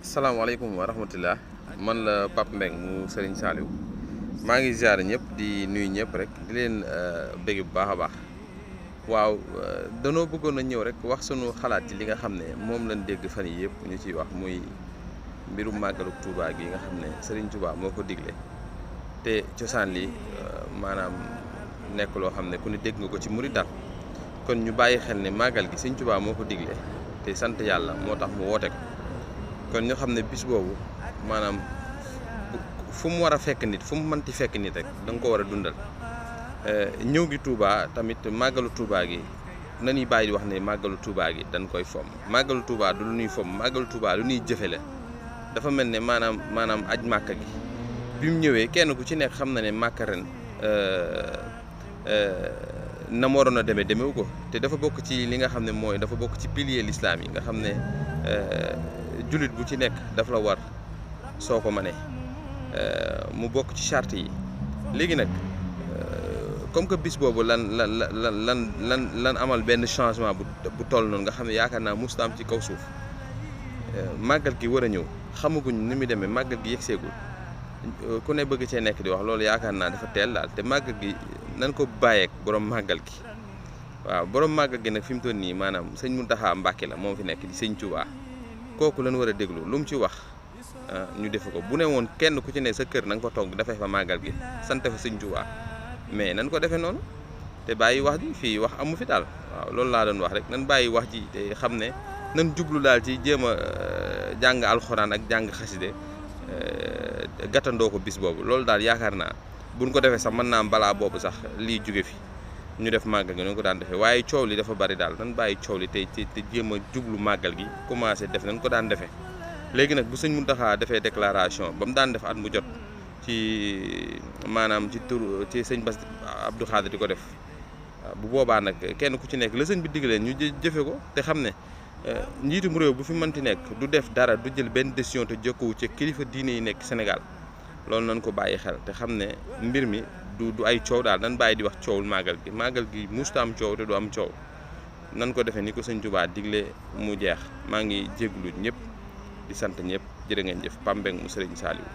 salaamaaleykum wa rahmatullah man la Pape Mbeng mu Serigne Saliou maa ngi ziar ñëpp di nuyu ñëpp rek di leen bëgg bu baax a baax waaw danoo bëggoon a ñëw rek wax sunu xalaat ci li nga xam ne moom lañ dégg fan yi yëpp ñu ciy wax muy mbirum màggalu Touba gi nga xam ne Serigne Touba moo ko digle te cosaan li maanaam nekk loo xam ne ku ne dégg nga ko ci murid daal kon ñu bàyyi xel ne màggal gi Serigne Touba moo ko digle te sant yàlla moo tax mu woote ko. kon ñu xam ne bis boobu maanaam fu mu war a fekk nit fu mu mënti fekk nit rek da nga ko war a dundal ñëw gi Touba tamit màggalu Touba gi nañuy bàyyi di wax ne màggalu Touba gi dañ koy fomm màggalu Touba du lu ñuy fomm màggalu Touba lu ñuy jëfe la dafa mel ne maanaam aj màkka gi bi mu ñëwee kenn ku ci nekk xam na ne màkka ren na mu waroon a demeewu ko te dafa bokk ci li nga xam ne mooy dafa bokk ci pilier l'islam yi nga xam ne jullit bu ci nekk daf la war soo ko mënee mu bokk ci charte yi léegi nag comme que bis boobu lan amal benn changement bu toll noonu nga xam ne yaakaar naa musta am ci kaw suuf màggal gi war a ñëw xamaguñ ni muy demee màggal gi yegseegul ku ne bëgg cee nekk di wax loolu yaakaar naa dafa teel daal te màggal gi nan ko bàyyeek borom màggal gi waaw borom màggal gi nag fi mu toll nii maanaam sëñ Mountakha Mbacké la moom fi nekk di sëñ Touba kooku lañ war a déglu lu mu ci wax ñu defe ko bu ne woon kenn ku ci ne sa kër na nga fa toog dafay fa màggal gi sant fa sëñ Touba mais nan ko defee noonu te bàyyi wax ji fii wax amu fi daal waaw loolu laa doon wax rek nan bàyyi wax ji te xam ne nan jublu daal ci jéem a jàng alxuraan ak jàng xaside gàttandoo ko bis boobu loolu daal yaakaar naa buñ ko defee sax mën naa am balaa boobu sax lii jóge fi ñu def màggal gi noonu ko daan defee waaye coow li dafa bari daal nan bàyyi coow li te jéem a jublu màggal gi commencé def nañ ko daan defee léegi nag bu sëñ Mountakha defee déclaration ba mu daan def at mu jot ci maanaam ci tur ci sëñ Bass Abdou Khadre di ko def bu boobaa nag kenn ku ci nekk la sëñ bi diglee ñu jëfe ko te xam ne njiitum réew bu fi mënti nekk du def dara du jël benn décision te jokkowu ci kilifa diine yi nekk Sénégal loolu nañ ko bàyyi xel te xam ne mbir mi du ay coow daal nan bàyyi di wax coowul màggal gi musta am coow te du am coow nan ko defee ni ko sëñ Touba digle mu jeex maa ngi jéglu ñëpp di sant ñëpp jërë ngeen jëf Pape Mbeng mu Serigne Saliou